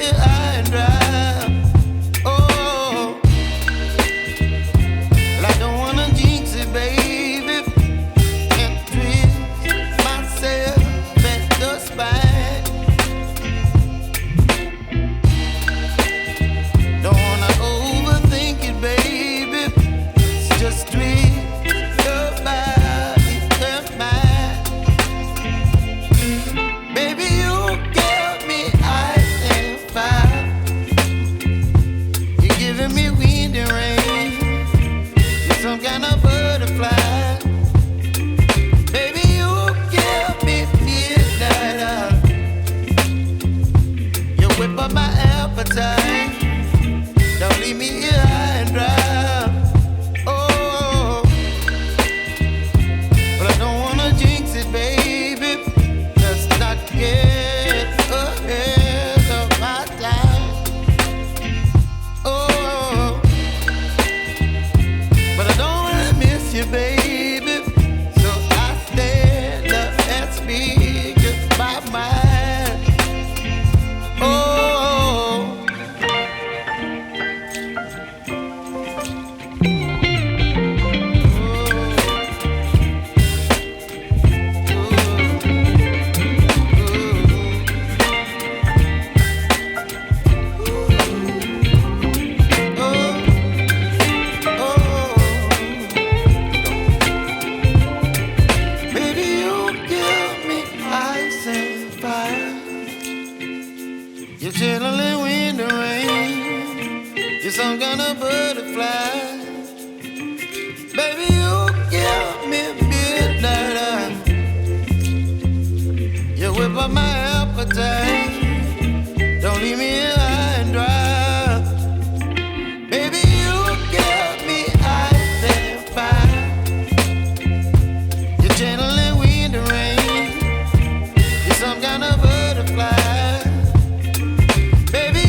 here high and dry. Oh, well, I don't wanna jinx it, baby, and twist myself at the spine. Don't wanna overthink it, baby. It's just twist your body and mine. Baby, you give me ice and fire. You're giving me wind and rain. You're some kind of butterfly. Baby, you give me midnight. You whip up my appetite. Don't leave me here high and dry. Oh, but I don't wanna jinx it, baby. Let's not get ahead of my time. Oh, but I don't wanna miss you, baby. So I stand up and speak just my mind. Oh. Baby, you give me ice and fire. You're chilling wind and rain. You're some kind of butterfly. Baby, you give me midnight. You whip up my appetite.